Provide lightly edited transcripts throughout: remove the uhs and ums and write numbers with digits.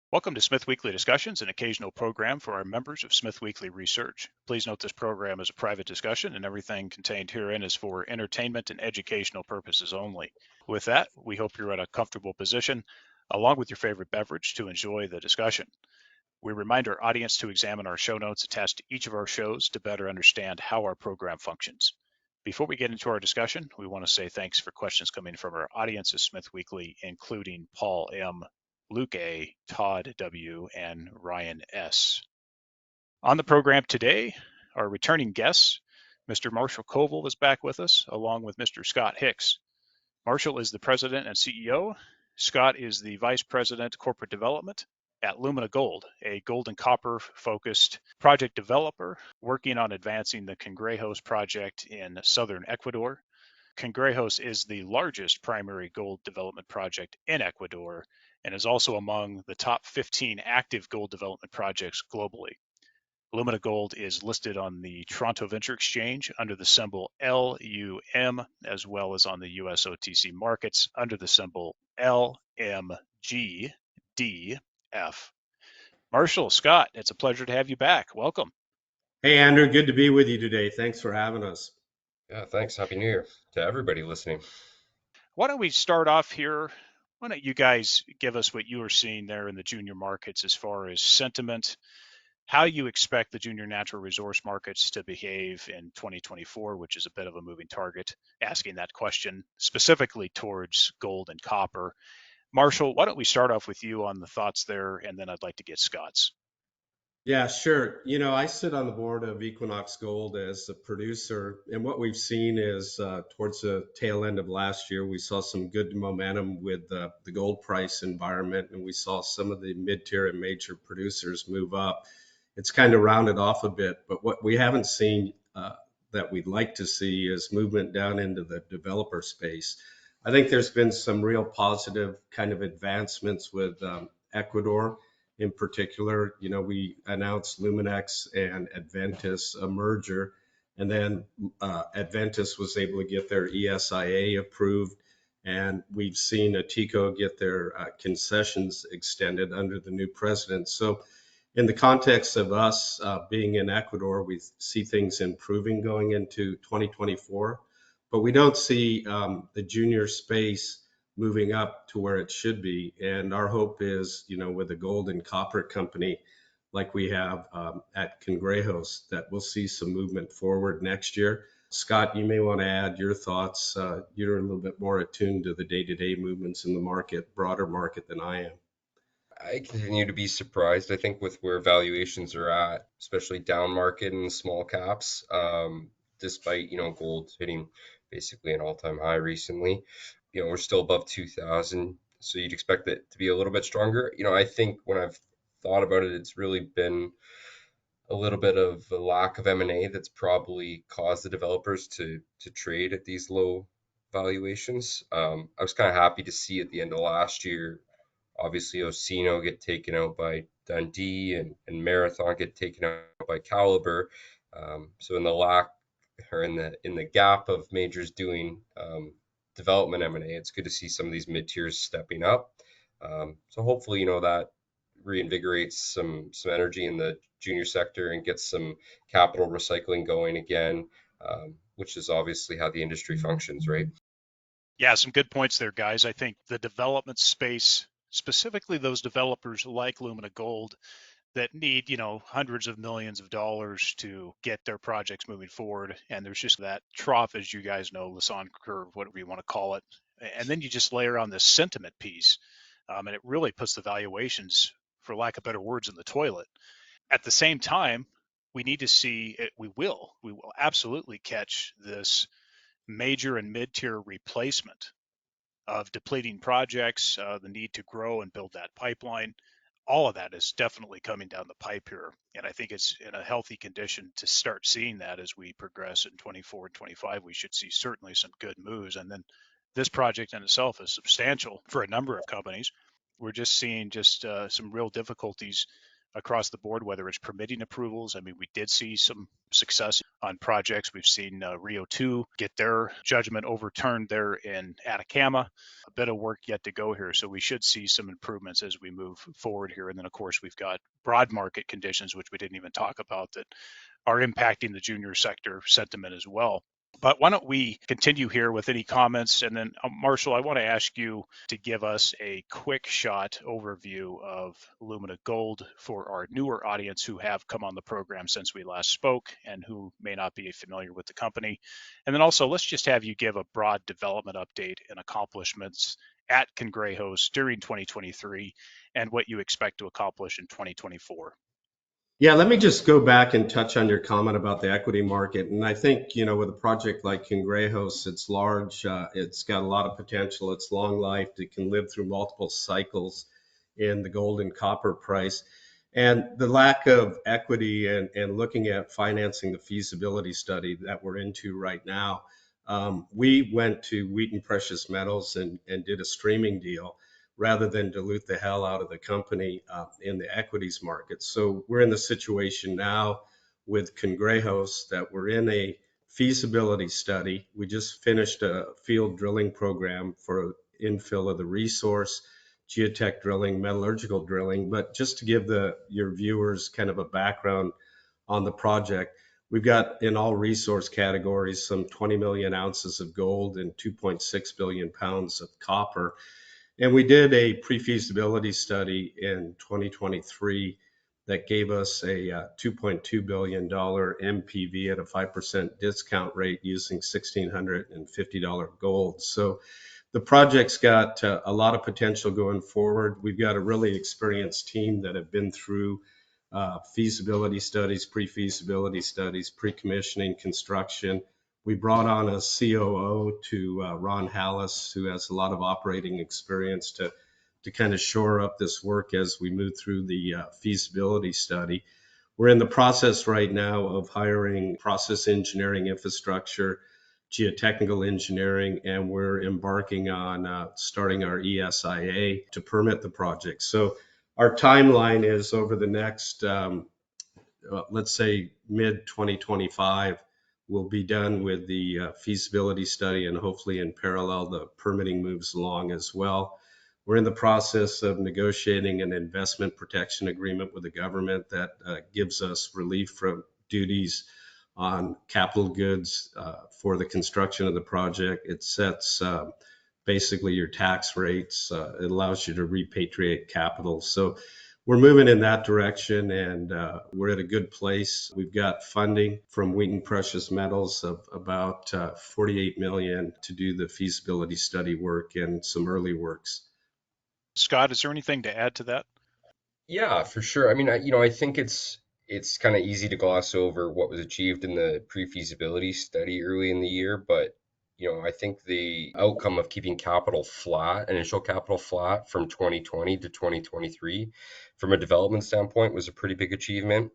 Welcome to SmithWeekly Discussions, an occasional program for our members of SmithWeekly Research. Please note this program is a private discussion and everything contained herein is for entertainment and educational purposes only. With that, we hope you're at a comfortable position, along with your favorite beverage, to enjoy the discussion. We remind our audience to examine our show notes attached to each of our shows to better understand how our program functions. Before we get into our discussion, we want to say thanks for questions coming from our audience of SmithWeekly, including Paul M., Luke A., Todd W., and Ryan S. On the program today, our returning guests, Mr. Marshall Koval is back with us, along with Mr. Scott Hicks. Marshall is the president and CEO. Scott is the vice president corporate development at Lumina Gold, a gold and copper focused project developer working on advancing the Cangrejos project in southern Ecuador. Cangrejos is the largest primary gold development project in Ecuador and is also among the top 15 active gold development projects globally. Lumina Gold is listed on the Toronto Venture Exchange under the symbol LUM, as well as on the US OTC markets under the symbol LMGDF. Marshall, Scott, it's a pleasure to have you back. Welcome. Hey, Andrew, good to be with you today. Thanks for having us. Yeah, thanks. Happy New Year to everybody listening. Why don't we start off here? Why don't you guys give us what you are seeing there in the junior markets as far as sentiment, how you expect the junior natural resource markets to behave in 2024, which is a bit of a moving target, asking that question specifically towards gold and copper. Marshall, why don't we start off with you on the thoughts there, and then I'd like to get Scott's. Yeah, sure. I sit on the board of Equinox Gold as a producer, and what we've seen is towards the tail end of last year, we saw some good momentum with the gold price environment, and we saw some of the mid-tier and major producers move up. It's kind of rounded off a bit, but what we haven't seen that we'd like to see is movement down into the developer space. I think there's been some real positive kind of advancements with Ecuador. In particular, we announced Luminex and Adventus a merger, and then Adventus was able to get their ESIA approved, and we've seen Atico get their concessions extended under the new president. So in the context of us being in Ecuador, we see things improving going into 2024, but we don't see the junior space moving up to where it should be. And our hope is, with a gold and copper company like we have at Cangrejos, that we'll see some movement forward next year. Scott, you may want to add your thoughts. You're a little bit more attuned to the day-to-day movements in the market, broader market than I am. I continue to be surprised, I think, with where valuations are at, especially down market and small caps, despite, gold hitting basically an all-time high recently. We're still above 2000, so you'd expect it to be a little bit stronger. I think when I've thought about it, it's really been a little bit of a lack of M&A that's probably caused the developers to trade at these low valuations. I was kind of happy to see at the end of last year, obviously Osino get taken out by Dundee and Marathon get taken out by Caliber. So in the lack or in the gap of majors doing development M&A, it's good to see some of these mid tiers stepping up. So hopefully, that reinvigorates some energy in the junior sector and gets some capital recycling going again, which is obviously how the industry functions, right? Yeah, some good points there, guys. I think the development space, specifically those developers like Lumina Gold, that need, hundreds of millions of dollars to get their projects moving forward. And there's just that trough, as you guys know, Lassonde curve, whatever you want to call it. And then you just layer on this sentiment piece, and it really puts the valuations, for lack of better words, in the toilet. At the same time, we need to see it, we will absolutely catch this major and mid-tier replacement of depleting projects, the need to grow and build that pipeline. All of that is definitely coming down the pipe here. And I think it's in a healthy condition to start seeing that as we progress in 24 and 25. We should see certainly some good moves. And then this project in itself is substantial for a number of companies. We're just seeing some real difficulties across the board, whether it's permitting approvals. I mean, we did see some success on projects. We've seen Rio 2 get their judgment overturned there in Atacama. A bit of work yet to go here, so we should see some improvements as we move forward here. And then, of course, we've got broad market conditions, which we didn't even talk about, that are impacting the junior sector sentiment as well. But why don't we continue here with any comments? And then, Marshall, I want to ask you to give us a quick shot overview of Lumina Gold for our newer audience who have come on the program since we last spoke and who may not be familiar with the company. And then also, let's just have you give a broad development update and accomplishments at Cangrejos during 2023 and what you expect to accomplish in 2024. Yeah, let me just go back and touch on your comment about the equity market. And I think, with a project like Cangrejos, it's large, it's got a lot of potential, it's long lived, it can live through multiple cycles in the gold and copper price. And the lack of equity and looking at financing the feasibility study that we're into right now, we went to Wheaton Precious Metals and did a streaming deal rather than dilute the hell out of the company in the equities market. So we're in the situation now with Cangrejos that we're in a feasibility study. We just finished a field drilling program for infill of the resource, geotech drilling, metallurgical drilling. But just to give your viewers kind of a background on the project, we've got in all resource categories some 20 million ounces of gold and 2.6 billion pounds of copper. And we did a pre-feasibility study in 2023 that gave us a $2.2 billion MPV at a 5% discount rate using $1,650 gold. So the project's got a lot of potential going forward. We've got a really experienced team that have been through feasibility studies, pre-feasibility studies, pre-commissioning, construction. We brought on a COO to Ron Hallis, who has a lot of operating experience to kind of shore up this work as we move through the feasibility study. We're in the process right now of hiring process engineering infrastructure, geotechnical engineering, and we're embarking on starting our ESIA to permit the project. So our timeline is over the next, let's say, mid-2025, we'll be done with the feasibility study, and hopefully in parallel, the permitting moves along as well. We're in the process of negotiating an investment protection agreement with the government that gives us relief from duties on capital goods for the construction of the project. It sets basically your tax rates. It allows you to repatriate capital. So we're moving in that direction, and we're at a good place. We've got funding from Wheaton Precious Metals of about $48 million to do the feasibility study work and some early works. Scott, is there anything to add to that? Yeah, for sure. I mean, I think it's kind of easy to gloss over what was achieved in the pre-feasibility study early in the year, but I think the outcome of keeping capital flat, initial capital flat from 2020 to 2023, from a development standpoint, was a pretty big achievement.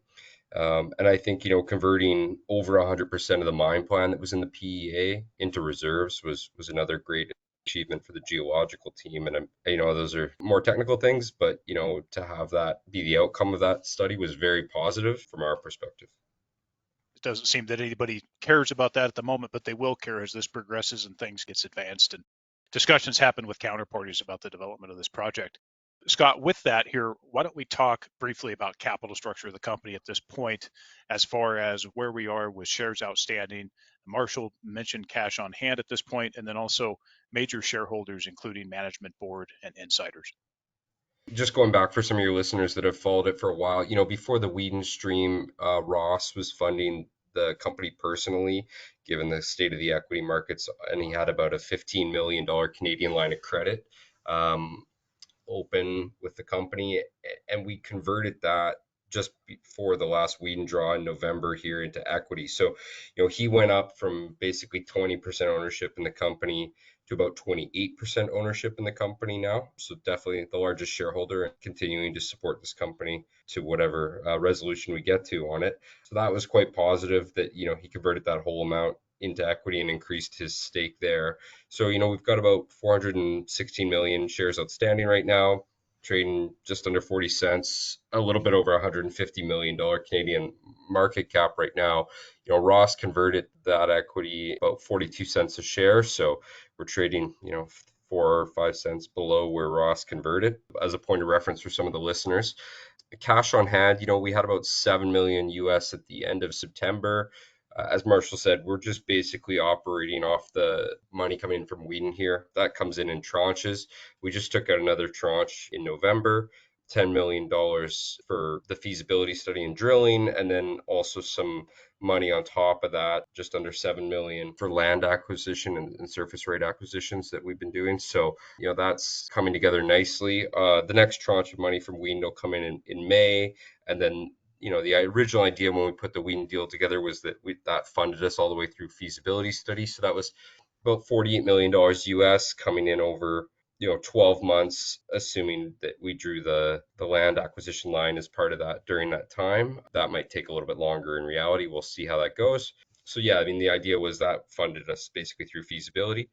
And I think, converting over 100% of the mine plan that was in the PEA into reserves was another great achievement for the geological team. And, those are more technical things, but, to have that be the outcome of that study was very positive from our perspective. It doesn't seem that anybody cares about that at the moment, but they will care as this progresses and things gets advanced and discussions happen with counterparties about the development of this project. Scott, with that here, why don't we talk briefly about capital structure of the company at this point, as far as where we are with shares outstanding. Marshall mentioned cash on hand at this point, and then also major shareholders, including management board and insiders. Just going back for some of your listeners that have followed it for a while, before the Wheaton stream, Ross was funding the company personally, given the state of the equity markets, and he had about a $15 million Canadian line of credit open with the company, and we converted that just before the last Wheaton draw in November here into equity. So, he went up from basically 20% ownership in the company to about 28% ownership in the company now. So definitely the largest shareholder and continuing to support this company to whatever resolution we get to on it. So that was quite positive that, he converted that whole amount into equity and increased his stake there. So, we've got about 416 million shares outstanding right now. trading just under 40 cents, a little bit over $150 million Canadian market cap right now. Ross converted that equity about 42 cents a share. So we're trading, 4 or 5 cents below where Ross converted. As a point of reference for some of the listeners, cash on hand, we had about 7 million US at the end of September. As Marshall said, we're just basically operating off the money coming in from Wheaton here. That comes in tranches. We just took out another tranche in November, $10 million for the feasibility study and drilling, and then also some money on top of that, just under 7 million for land acquisition and surface rate acquisitions that we've been doing. So, that's coming together nicely. The next tranche of money from Wheaton will come in May, and then the original idea when we put the Wheaton deal together was that that funded us all the way through feasibility study. So that was about $48 million US coming in over 12 months, assuming that we drew the land acquisition line as part of that during that time. That might take a little bit longer in reality. We'll see how that goes. So yeah, I mean, the idea was that funded us basically through feasibility,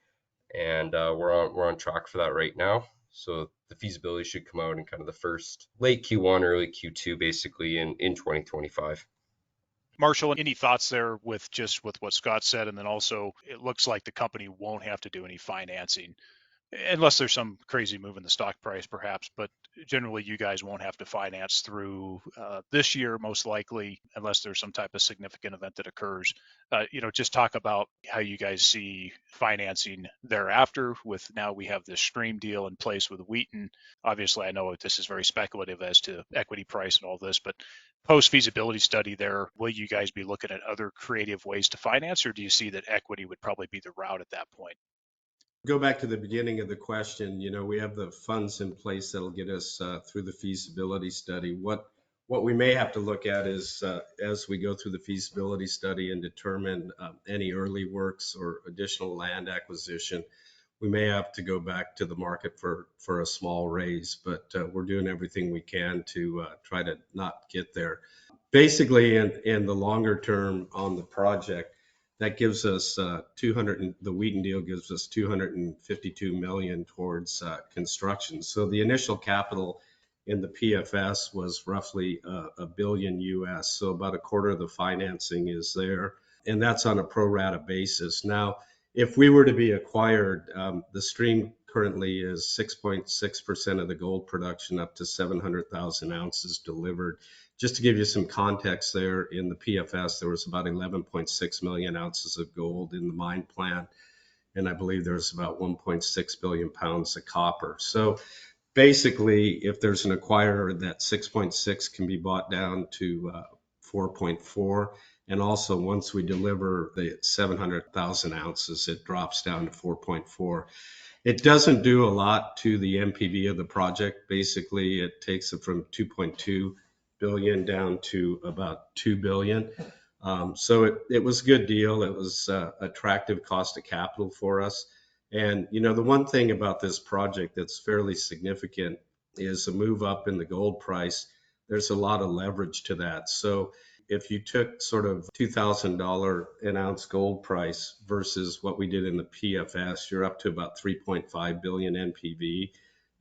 and we're on track for that right now. So the feasibility should come out in kind of the first late Q1, early Q2, basically in 2025. Marshall, any thoughts there with what Scott said? And then also, it looks like the company won't have to do any financing unless there's some crazy move in the stock price, perhaps. But generally, you guys won't have to finance through this year, most likely, unless there's some type of significant event that occurs. Just talk about how you guys see financing thereafter. With now we have this stream deal in place with Wheaton. Obviously, I know this is very speculative as to equity price and all this, but post feasibility study there, will you guys be looking at other creative ways to finance, or do you see that equity would probably be the route at that point? Go back to the beginning of the question. We have the funds in place that'll get us through the feasibility study. What we may have to look at is as we go through the feasibility study and determine any early works or additional land acquisition, we may have to go back to the market for a small raise, but we're doing everything we can to try to not get there. Basically, in the longer term on the project, that gives us the Wheaton deal gives us 252 million towards construction. So the initial capital in the PFS was roughly a billion US. So about a quarter of the financing is there, and that's on a pro rata basis. Now, if we were to be acquired, the stream currently is 6.6% of the gold production, up to 700,000 ounces delivered. Just to give you some context there, in the PFS, there was about 11.6 million ounces of gold in the mine plan, and I believe there's about 1.6 billion pounds of copper. So basically, if there's an acquirer, that 6.6 can be bought down to 4.4. And also, once we deliver the 700,000 ounces, it drops down to 4.4. It doesn't do a lot to the NPV of the project. Basically, it takes it from 2.2 billion down to about 2 billion. So it was a good deal. It was attractive cost of capital for us. And, the one thing about this project that's fairly significant is a move up in the gold price. There's a lot of leverage to that. So if you took sort of $2,000 an ounce gold price versus what we did in the PFS, you're up to about 3.5 billion NPV,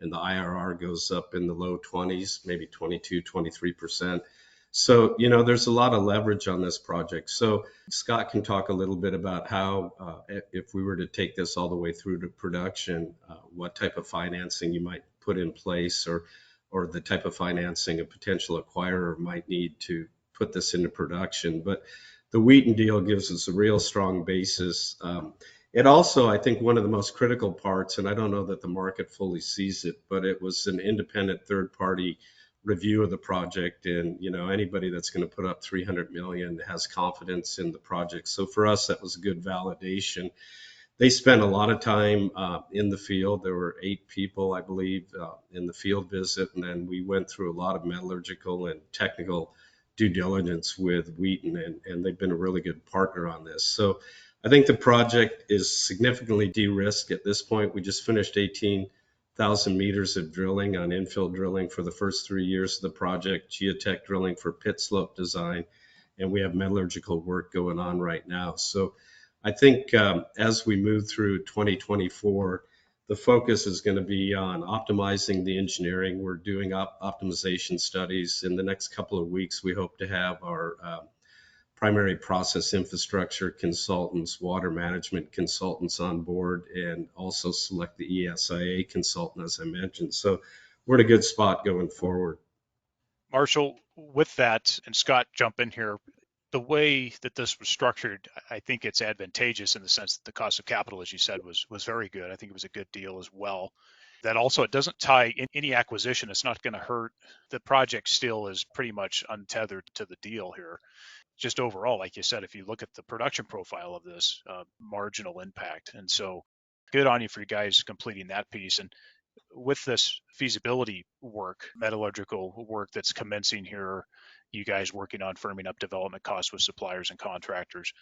and the IRR goes up in the low 20s, maybe 22, 23%. So, there's a lot of leverage on this project. So Scott can talk a little bit about how, if we were to take this all the way through to production, what type of financing you might put in place, or the type of financing a potential acquirer might need to put this into production. But the Wheaton deal gives us a real strong basis. It also, I think, one of the most critical parts, and I don't know that the market fully sees it, but it was an independent third-party review of the project. And, anybody that's going to put up 300 million has confidence in the project. So for us, that was a good validation. They spent a lot of time in the field. There were 8 people, I believe, in the field visit. And then we went through a lot of metallurgical and technical due diligence with Wheaton, and they've been a really good partner on this. So I think the project is significantly de-risked at this point. We just finished 18,000 meters of drilling on infill drilling for the first 3 years of the project, geotech drilling for pit slope design, and we have metallurgical work going on right now. So I think as we move through 2024, the focus is going to be on optimizing the engineering. We're doing optimization studies. In the next couple of weeks, we hope to have our primary process infrastructure consultants, water management consultants on board, and also select the ESIA consultant, as I mentioned. So we're in a good spot going forward. Marshall, with that, and Scott, jump in here. The way that this was structured, I think it's advantageous in the sense that the cost of capital, as you said, was very good. I think it was a good deal as well. That also, it doesn't tie in any acquisition. It's not going to hurt. The project still is pretty much untethered to the deal here. Just overall, like you said, if you look at the production profile of this, marginal impact. And so good on you for you guys completing that piece. And with this feasibility work, metallurgical work that's commencing here, you guys working on firming up development costs with suppliers and contractors.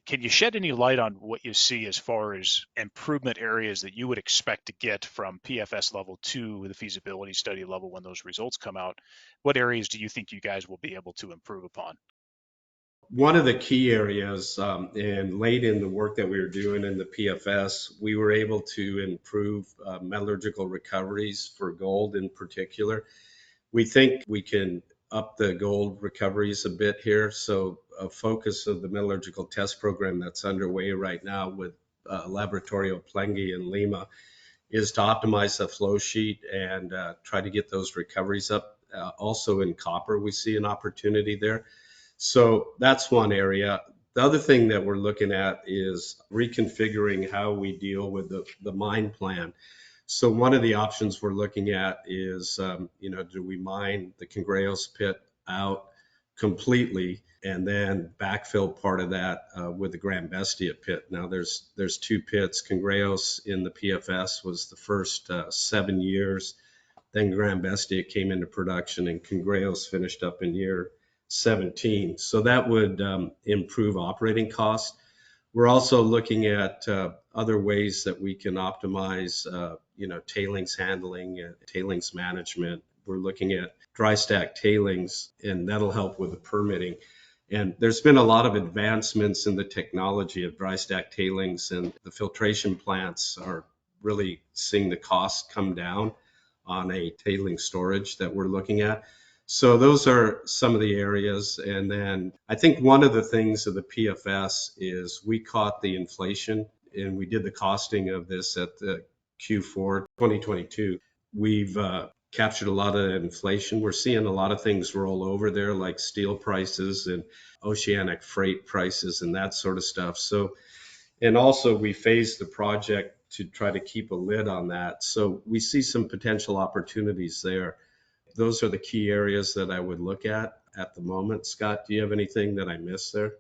Can you shed any light on what you see as far as improvement areas that you would expect to get from PFS level to the feasibility study level when those results come out? What areas do you think you guys will be able to improve upon? One of the key areas, and late in the work that we were doing in the PFS, we were able to improve metallurgical recoveries for gold in particular. We think we can up the gold recoveries a bit here. So a focus of the metallurgical test program that's underway right now with Laboratorio Plengi in Lima is to optimize the flow sheet and try to get those recoveries up. Also in copper, we see an opportunity there. So that's one area. The other thing that we're looking at is reconfiguring how we deal with the mine plan. So one of the options we're looking at is, do we mine the Cangrejos pit out completely and then backfill part of that with the Gran Bestia pit? Now there's two pits. Cangrejos in the PFS was the first 7 years. Then Gran Bestia came into production and Cangrejos finished up in year 17. So that would improve operating costs. We're also looking at other ways that we can optimize, tailings handling, tailings management. We're looking at dry stack tailings, and that'll help with the permitting. And there's been a lot of advancements in the technology of dry stack tailings, and the filtration plants are really seeing the costs come down on a tailing storage that we're looking at. So those are some of the areas. And then I think one of the things of the PFS is we caught the inflation, and we did the costing of this at the Q4 2022. We've captured a lot of inflation. We're seeing a lot of things roll over there, like steel prices and oceanic freight prices and that sort of stuff. So, and also we phased the project to try to keep a lid on that. So we see some potential opportunities there. Those are the key areas that I would look at the moment. Scott, do you have anything that I missed there?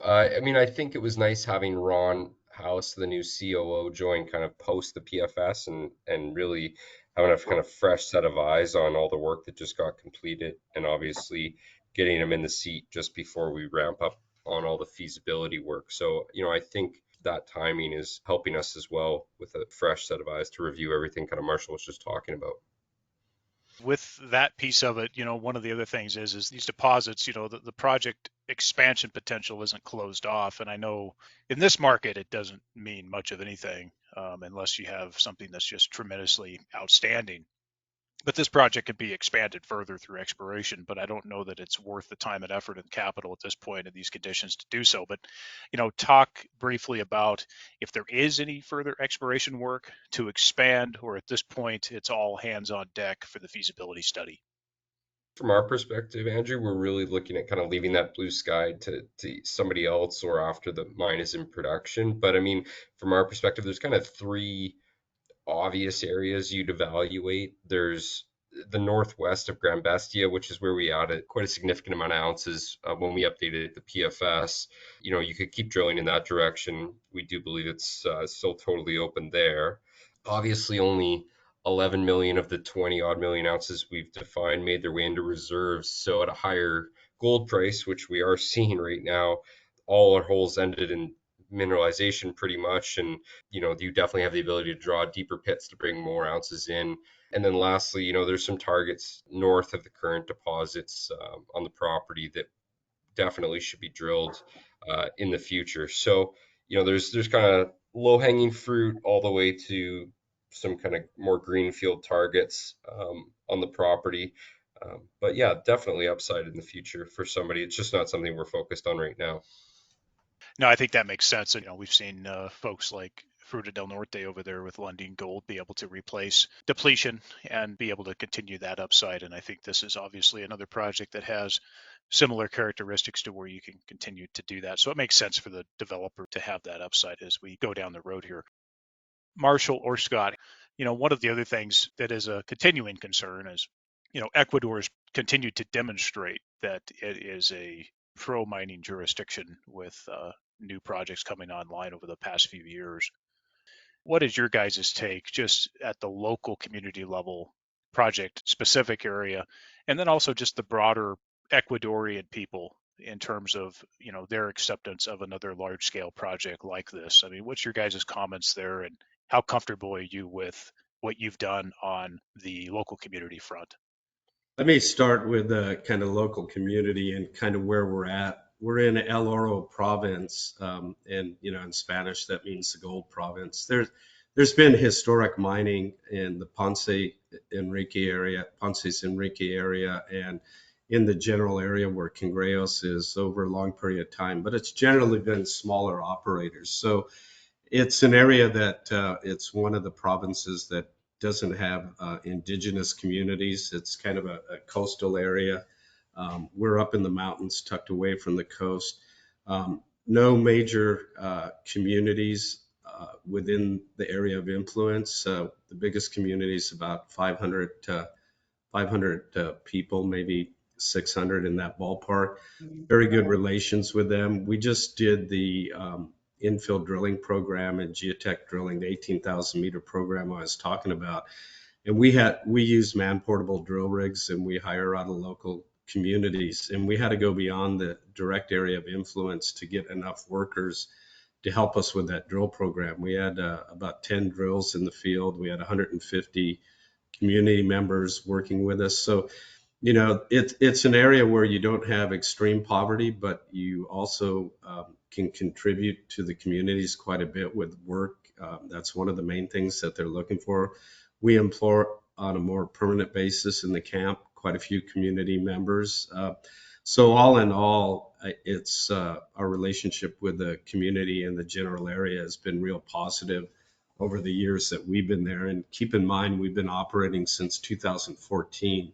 I think it was nice having Ron House, the new COO, join kind of post the PFS and really having a kind of fresh set of eyes on all the work that just got completed, and obviously getting him in the seat just before we ramp up on all the feasibility work. So, I think that timing is helping us as well with a fresh set of eyes to review everything kind of Marshall was just talking about. With that piece of it, one of the other things is these deposits, the project expansion potential isn't closed off. And I know in this market, it doesn't mean much of anything unless you have something that's just tremendously outstanding. But this project could be expanded further through exploration, but I don't know that it's worth the time and effort and capital at this point in these conditions to do so. But, talk briefly about if there is any further exploration work to expand, or at this point, it's all hands on deck for the feasibility study. From our perspective, Andrew, we're really looking at kind of leaving that blue sky to somebody else or after the mine is in production. But from our perspective, there's kind of three obvious areas you'd evaluate. There's the northwest of Gran Bestia, which is where we added quite a significant amount of ounces when we updated the PFS. You could keep drilling in that direction. We do believe it's still totally open there. Obviously, only 11 million of the 20 odd million ounces we've defined made their way into reserves. So at a higher gold price, which we are seeing right now, all our holes ended in mineralization pretty much, and you definitely have the ability to draw deeper pits to bring more ounces in. And then lastly, there's some targets north of the current deposits on the property that definitely should be drilled in the future. So there's kind of low-hanging fruit all the way to some kind of more greenfield targets on the property. But yeah, definitely upside in the future for somebody. It's just not something we're focused on right now. No, I think that makes sense. We've seen folks like Fruta del Norte over there with Lundin Gold be able to replace depletion and be able to continue that upside. And I think this is obviously another project that has similar characteristics to where you can continue to do that. So it makes sense for the developer to have that upside as we go down the road here. Marshall or Scott, one of the other things that is a continuing concern is, Ecuador's continued to demonstrate that it is a pro mining jurisdiction with new projects coming online over the past few years. What is your guys' take just at the local community level, project specific area, and then also just the broader Ecuadorian people in terms of, their acceptance of another large scale project like this? I mean, what's your guys' comments there, and how comfortable are you with what you've done on the local community front? Let me start with the kind of local community and kind of where we're at. We're in El Oro province, and in Spanish that means the gold province. There's been historic mining in the Ponce's Enrique area, and in the general area where Cangrejos is over a long period of time. But it's generally been smaller operators. So it's an area that it's one of the provinces that doesn't have indigenous communities. It's kind of a coastal area. We're up in the mountains, tucked away from the coast. No major communities within the area of influence. The biggest community is about 500 people, maybe 600 in that ballpark. Very good relations with them. We just did the infill drilling program and geotech drilling, the 18,000 meter program I was talking about. And we use man portable drill rigs, and we hire out of local communities. And we had to go beyond the direct area of influence to get enough workers to help us with that drill program. We had about 10 drills in the field. We had 150 community members working with us. So, it's an area where you don't have extreme poverty, but you also can contribute to the communities quite a bit with work. That's one of the main things that they're looking for. We employ on a more permanent basis in the camp quite a few community members. So all in all, it's our relationship with the community and the general area has been real positive over the years that we've been there. And keep in mind, we've been operating since 2014.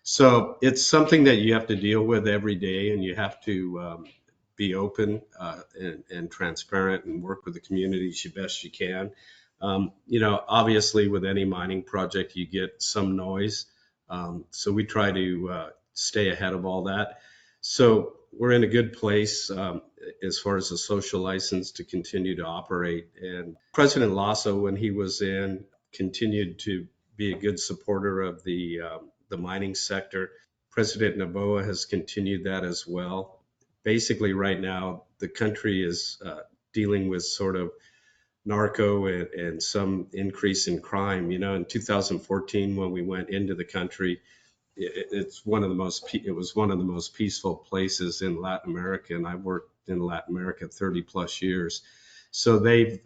So it's something that you have to deal with every day, and you have to be open and transparent and work with the community as best you can. Obviously, with any mining project, you get some noise. So we try to stay ahead of all that. So we're in a good place as far as a social license to continue to operate. And President Lasso, when he was in, continued to be a good supporter of the mining sector. President Noboa has continued that as well. Basically, right now, the country is dealing with sort of narco and some increase in crime. In 2014, when we went into the country, it was one of the most peaceful places in Latin America, and I worked in Latin America 30 plus years. So they've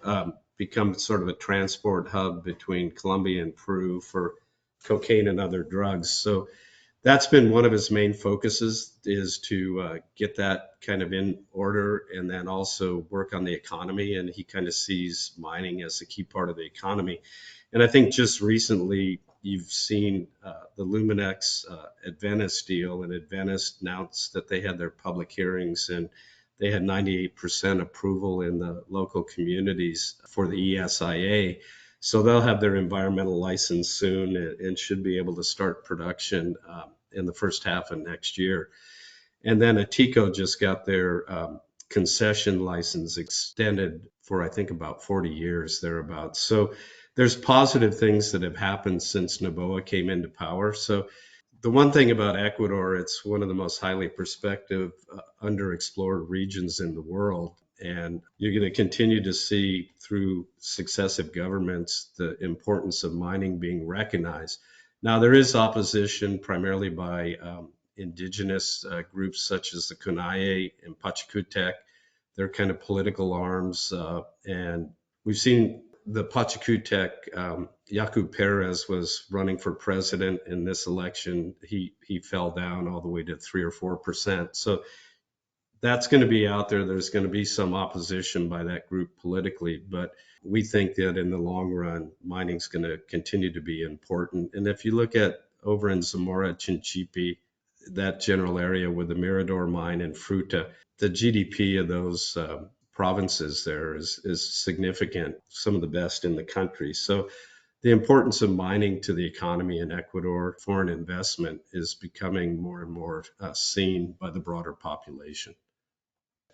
become sort of a transport hub between Colombia and Peru for cocaine and other drugs. So that's been one of his main focuses, is to get that kind of in order, and then also work on the economy. And he kind of sees mining as a key part of the economy. And I think just recently you've seen the Luminex Adventus deal, and Adventus announced that they had their public hearings, and they had 98% approval in the local communities for the ESIA. So they'll have their environmental license soon and should be able to start production in the first half of next year. And then Atico just got their concession license extended for, I think, about 40 years thereabouts. So there's positive things that have happened since Noboa came into power. So the one thing about Ecuador, it's one of the most highly prospective, underexplored regions in the world. And you're going to continue to see through successive governments the importance of mining being recognized. Now, there is opposition primarily by indigenous groups such as the Kunaye and Pachacutec. They're kind of political arms, and We've seen the Pachacutec, Yaku Perez was running for president in this election. He fell down all the way to 3 or 4%. So that's going to be out there. There's going to be some opposition by that group politically, but we think that in the long run, mining is going to continue to be important. And if you look at over in Zamora, Chinchipe, that general area with the Mirador mine and Fruta, the GDP of those provinces there is significant, some of the best in the country. So the importance of mining to the economy in Ecuador, foreign investment, is becoming more and more seen by the broader population.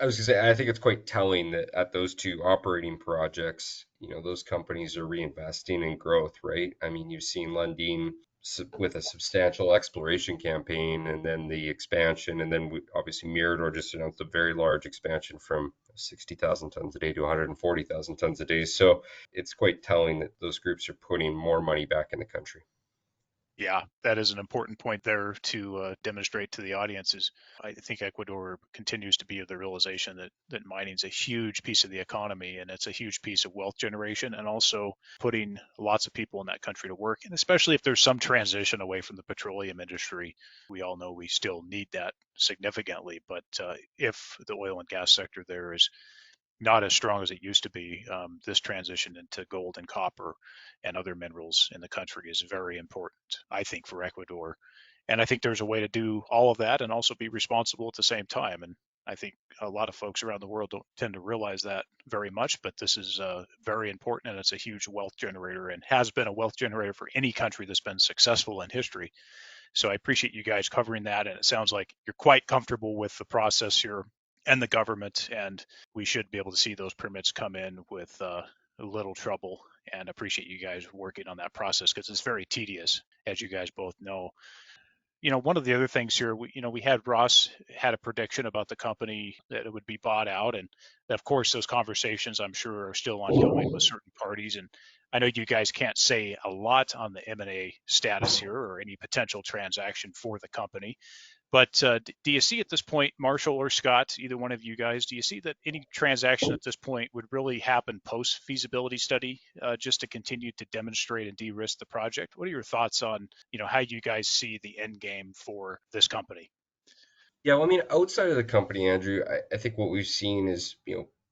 I was gonna say, I think it's quite telling that at those two operating projects, those companies are reinvesting in growth, right? I mean, you've seen Lundin with a substantial exploration campaign and then the expansion, and then obviously Mirador just announced a very large expansion from 60,000 tons a day to 140,000 tons a day. So it's quite telling that those groups are putting more money back in the country. Yeah, that is an important point there to demonstrate to the audiences. I think Ecuador continues to be of the realization that mining is a huge piece of the economy, and it's a huge piece of wealth generation, and also putting lots of people in that country to work. And especially if there's some transition away from the petroleum industry, we all know we still need that significantly. But if the oil and gas sector there is not as strong as it used to be, this transition into gold and copper and other minerals in the country is very important, I think, for Ecuador. And I think there's a way to do all of that and also be responsible at the same time. And I think a lot of folks around the world don't tend to realize that very much, but this is very important, and it's a huge wealth generator and has been a wealth generator for any country that's been successful in history. So I appreciate you guys covering that. And it sounds like you're quite comfortable with the process here and the government, and we should be able to see those permits come in with little trouble. And appreciate you guys working on that process because it's very tedious, as you guys both know. One of the other things here, we had Ross had a prediction about the company that it would be bought out, and of course those conversations I'm sure are still ongoing with certain parties. And I know you guys can't say a lot on the M&A status here or any potential transaction for the company, but do you see at this point, Marshall or Scott, either one of you guys, do you see that any transaction at this point would really happen post feasibility study, just to continue to demonstrate and de-risk the project? What are your thoughts on, how you guys see the end game for this company? Yeah, well, I mean, outside of the company, Andrew, I think what we've seen is,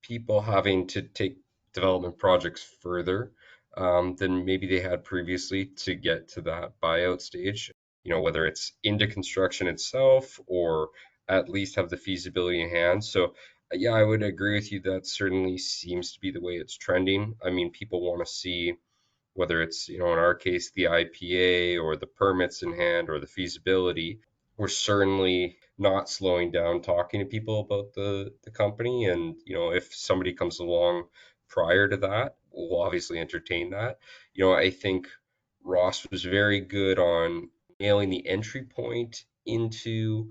people having to take development projects further than maybe they had previously to get to that buyout stage, whether it's into construction itself or at least have the feasibility in hand. So, yeah, I would agree with you. That certainly seems to be the way it's trending. I mean, people want to see whether it's, in our case, the IPA or the permits in hand or the feasibility. We're certainly not slowing down talking to people about the company. And, if somebody comes along prior to that, we'll obviously entertain that. I think Ross was very good on nailing the entry point into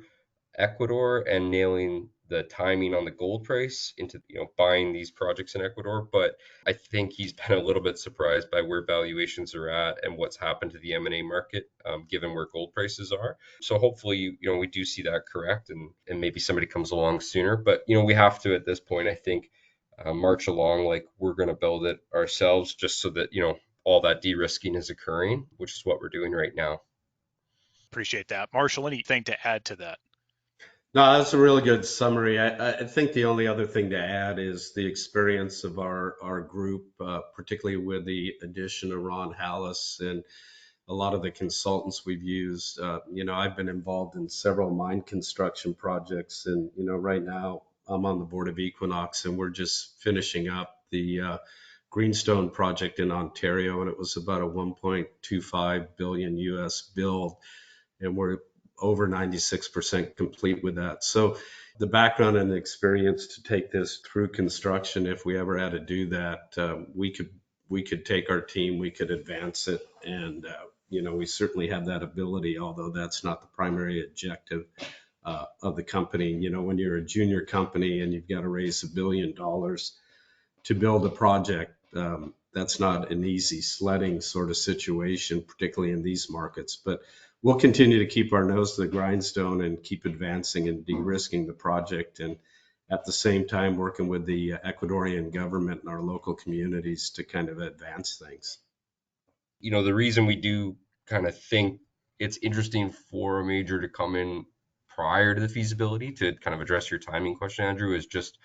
Ecuador and nailing the timing on the gold price into buying these projects in Ecuador. But I think he's been a little bit surprised by where valuations are at and what's happened to the M&A market, given where gold prices are. So hopefully we do see that correct, and maybe somebody comes along sooner. But we have to at this point, I think, march along like we're going to build it ourselves, just so that all that de-risking is occurring, which is what we're doing right now. Appreciate that. Marshall, anything to add to that? No, that's a really good summary. I think the only other thing to add is the experience of our group, particularly with the addition of Ron Hallis and a lot of the consultants we've used. I've been involved in several mine construction projects, and right now I'm on the board of Equinox, and we're just finishing up the Greenstone project in Ontario, and it was about a 1.25 billion US build, and we're over 96% complete with that. So the background and the experience to take this through construction, if we ever had to do that, we could take our team, we could advance it, and we certainly have that ability, although that's not the primary objective of the company. When you're a junior company and you've got to raise $1 billion to build a project, that's not an easy sledding sort of situation, particularly in these markets. But we'll continue to keep our nose to the grindstone and keep advancing and de-risking the project. And at the same time working with the Ecuadorian government and our local communities to kind of advance things. The reason we do kind of think it's interesting for a major to come in prior to the feasibility, to kind of address your timing question, Andrew, is just,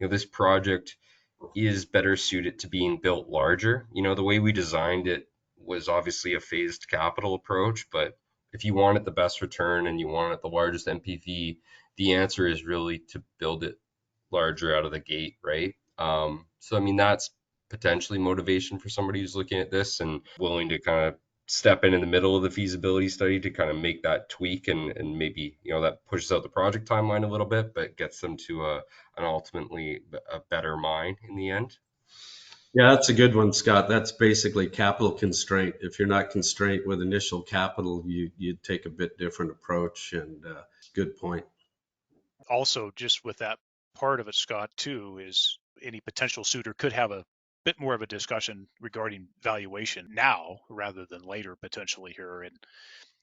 this project is better suited to being built larger. The way we designed it was obviously a phased capital approach, but if you wanted the best return and you wanted the largest NPV, the answer is really to build it larger out of the gate, right? So I mean, that's potentially motivation for somebody who's looking at this and willing to kind of step in the middle of the feasibility study to kind of make that tweak, and maybe that pushes out the project timeline a little bit, but gets them to an ultimately a better mine in the end. Yeah, that's a good one, Scott. That's basically capital constraint. If you're not constrained with initial capital, you take a bit different approach. And good point. Also, just with that part of it, Scott, too, is any potential suitor could have a bit more of a discussion regarding valuation now rather than later potentially here. And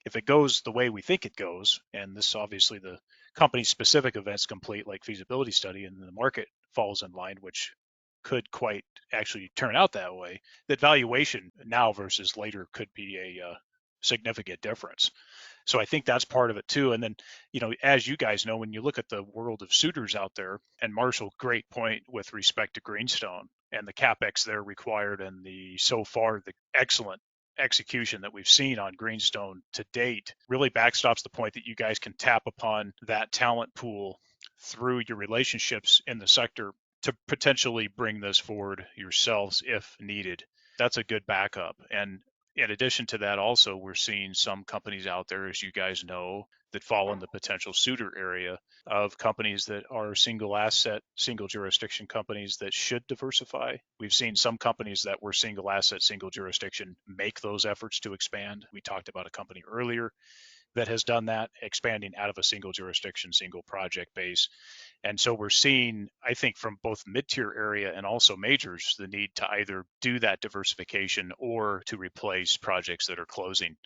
if it goes the way we think it goes, and this obviously the company specific events complete like feasibility study and the market falls in line, which could quite actually turn out that way, that valuation now versus later could be a significant difference. So I think that's part of it too. And then, as you guys know, when you look at the world of suitors out there, and Marshall, great point with respect to Greenstone and the capex there required, and the excellent execution that we've seen on Greenstone to date really backstops the point that you guys can tap upon that talent pool through your relationships in the sector to potentially bring this forward yourselves if needed. That's a good backup. And in addition to that, also, we're seeing some companies out there, as you guys know, that fall in the potential suitor area of companies that are single asset, single jurisdiction companies that should diversify. We've seen some companies that were single asset, single jurisdiction make those efforts to expand. We talked about a company earlier that has done that, expanding out of a single jurisdiction, single project base. And so we're seeing, I think, from both mid-tier area and also majors, the need to either do that diversification or to replace projects that are closing.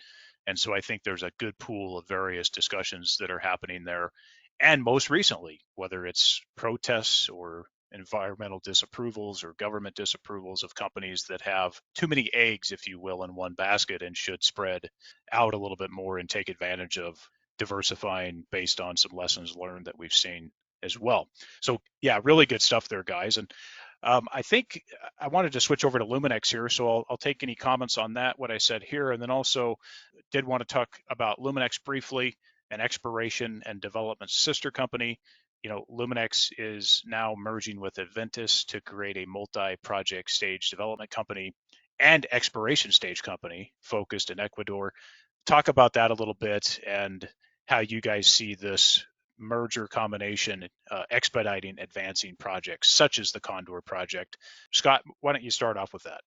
And so I think there's a good pool of various discussions that are happening there. And most recently, whether it's protests or environmental disapprovals or government disapprovals of companies that have too many eggs, if you will, in one basket and should spread out a little bit more and take advantage of diversifying based on some lessons learned that we've seen as well. So yeah, really good stuff there, guys. And I think I wanted to switch over to Luminex here, so I'll take any comments on that, what I said here, and then also did want to talk about Luminex briefly, an exploration and development sister company. Luminex is now merging with Adventus to create a multi-project stage development company and exploration stage company focused in Ecuador. Talk about that a little bit and how you guys see this merger combination expediting advancing projects such as the Condor project. Scott, why don't you start off with that?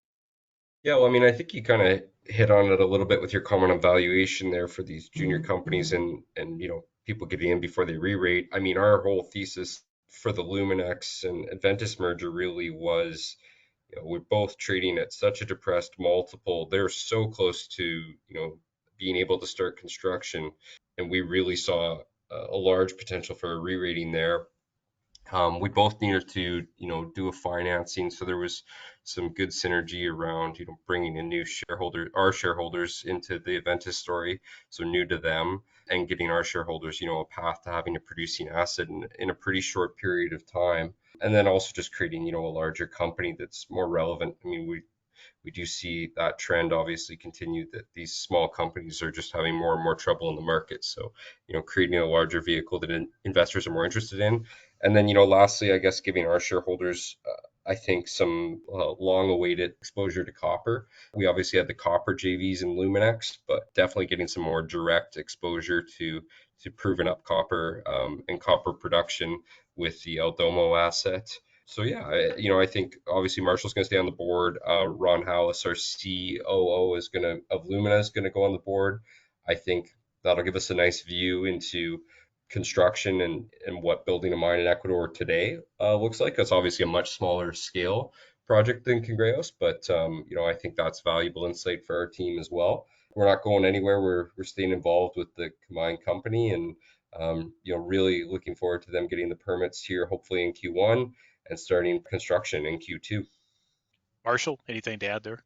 Yeah, well, I mean, I think you kind of hit on it a little bit with your comment on valuation there for these junior companies, and people getting in before they re-rate. I mean, our whole thesis for the Luminex and Adventus merger really was, we're both trading at such a depressed multiple. They're so close to, being able to start construction, and we really saw a large potential for a re-rating there. We both needed to, do a financing, so there was some good synergy around, bringing in our shareholders into the Aventus story, so new to them, and getting our shareholders, a path to having a producing asset in a pretty short period of time, and then also just creating, a larger company that's more relevant. I mean, we do see that trend obviously continue, that these small companies are just having more and more trouble in the market. So, creating a larger vehicle that investors are more interested in. And then, lastly, I guess giving our shareholders, I think, some long-awaited exposure to copper. We obviously had the copper JVs in Luminex, but definitely getting some more direct exposure to proven up copper and copper production with the El Domo asset. So yeah, I think obviously Marshall's going to stay on the board. Ron Hallis, our COO, of Lumina, is going to go on the board. I think that'll give us a nice view into construction and what building a mine in Ecuador today looks like. It's obviously a much smaller scale project than Cangrejos, but I think that's valuable insight for our team as well. We're not going anywhere. We're staying involved with the combined company, and Really looking forward to them getting the permits here, hopefully in Q1, and starting construction in Q2. Marshall, anything to add there?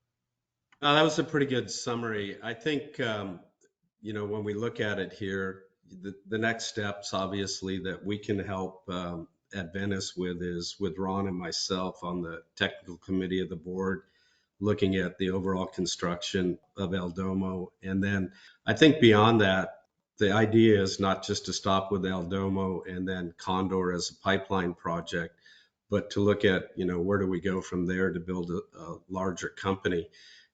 That was a pretty good summary. I think, when we look at it here, the next steps, obviously, that we can help at Venice with is with Ron and myself on the technical committee of the board, looking at the overall construction of El Domo. And then I think beyond that, the idea is not just to stop with El Domo and then Condor as a pipeline project, but to look at, where do we go from there to build a larger company?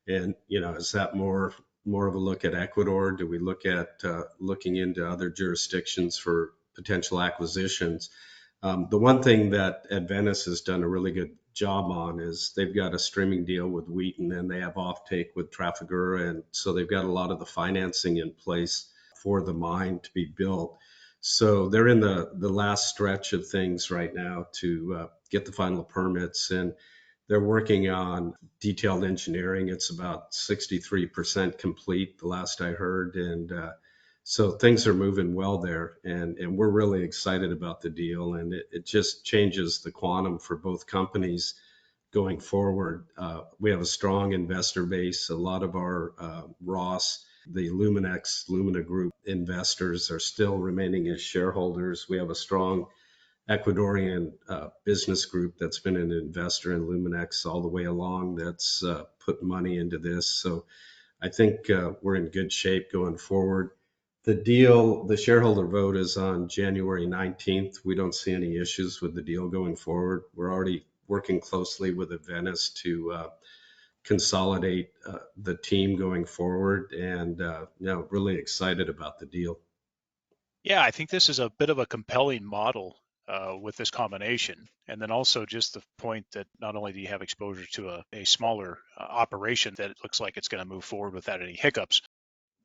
And, is that more of a look at Ecuador? Do we look at looking into other jurisdictions for potential acquisitions? The one thing that Adventus has done a really good job on is they've got a streaming deal with Wheaton, and they have offtake with Trafigura, and so they've got a lot of the financing in place for the mine to be built. So they're in the last stretch of things right now to get the final permits, and they're working on detailed engineering. It's about 63% complete, the last I heard, and so things are moving well there, and we're really excited about the deal, and it just changes the quantum for both companies going forward. We have a strong investor base. A lot of our Ross, the Lumina Group investors are still remaining as shareholders. We have a strong Ecuadorian business group that's been an investor in Luminex all the way along, that's put money into this. So I think we're in good shape going forward. The shareholder vote is on January 19th. We don't see any issues with the deal going forward. We're already working closely with Adventus to consolidate the team going forward, and really excited about the deal. Yeah, I think this is a bit of a compelling model with this combination. And then also just the point that not only do you have exposure to a smaller operation that it looks like it's going to move forward without any hiccups,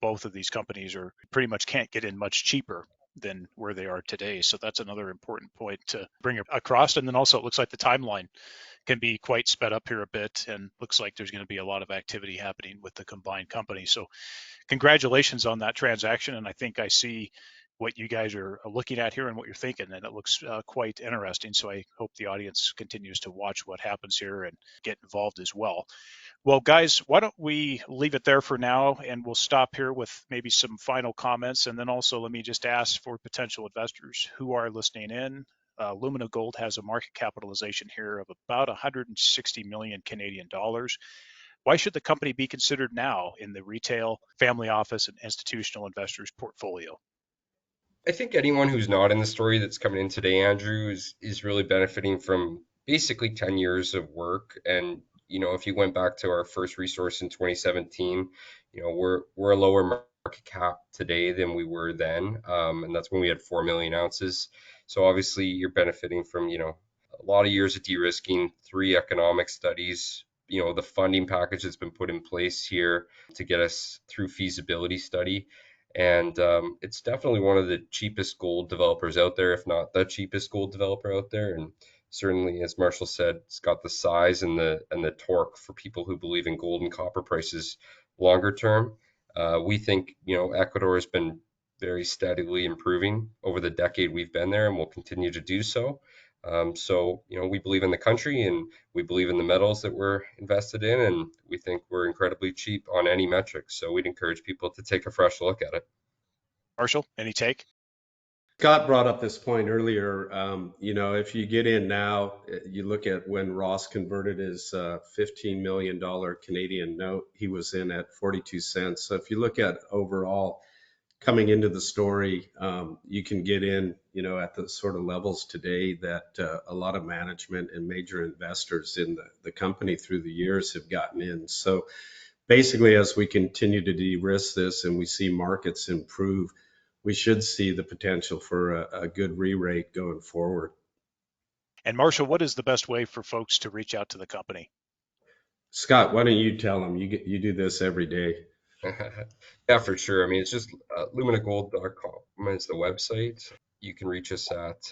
both of these companies are pretty much can't get in much cheaper than where they are today. So that's another important point to bring across. And then also it looks like the timeline can be quite sped up here a bit, and looks like there's going to be a lot of activity happening with the combined company. So congratulations on that transaction. And I think I see what you guys are looking at here and what you're thinking, and it looks quite interesting. So I hope the audience continues to watch what happens here and get involved as well. Well, guys, why don't we leave it there for now, and we'll stop here with maybe some final comments. And then also let me just ask for potential investors who are listening in. Lumina Gold has a market capitalization here of about 160 million Canadian dollars. Why should the company be considered now in the retail, family office, and institutional investors' portfolio? I think anyone who's not in the story that's coming in today, Andrew, is really benefiting from basically 10 years of work. And if you went back to our first resource in 2017, we're a lower market cap today than we were then, and that's when we had 4 million ounces. So obviously, you're benefiting from a lot of years of de-risking, 3 economic studies. The funding package that's been put in place here to get us through feasibility study. And it's definitely one of the cheapest gold developers out there, if not the cheapest gold developer out there. And certainly, as Marshall said, it's got the size and the torque for people who believe in gold and copper prices longer term. We think Ecuador has been very steadily improving over the decade we've been there, and will continue to do so. So we believe in the country, and we believe in the metals that we're invested in, and we think we're incredibly cheap on any metric. So we'd encourage people to take a fresh look at it. Marshall, any take? Scott brought up this point earlier. If you get in now, you look at when Ross converted his $15 million Canadian note, he was in at 42 cents. So if you look at overall coming into the story, you can get in, at the sort of levels today that a lot of management and major investors in the company through the years have gotten in. So basically, as we continue to de-risk this and we see markets improve, we should see the potential for a good re-rate going forward. And Marshall, what is the best way for folks to reach out to the company? Scott, why don't you tell them? You do this every day. Yeah, for sure. I mean, it's just luminagold.com is the website. You can reach us at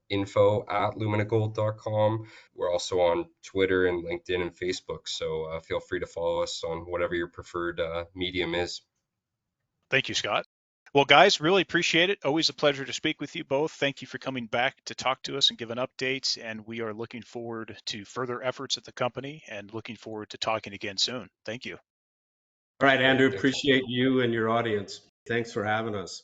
info@luminagold.com. We're also on Twitter and LinkedIn and Facebook, so feel free to follow us on whatever your preferred medium is. Thank you, Scott. Well, guys, really appreciate it. Always a pleasure to speak with you both. Thank you for coming back to talk to us and give an update. And we are looking forward to further efforts at the company and looking forward to talking again soon. Thank you. All right, Andrew, Great. Thanks. appreciate you and your audience. Thanks for having us.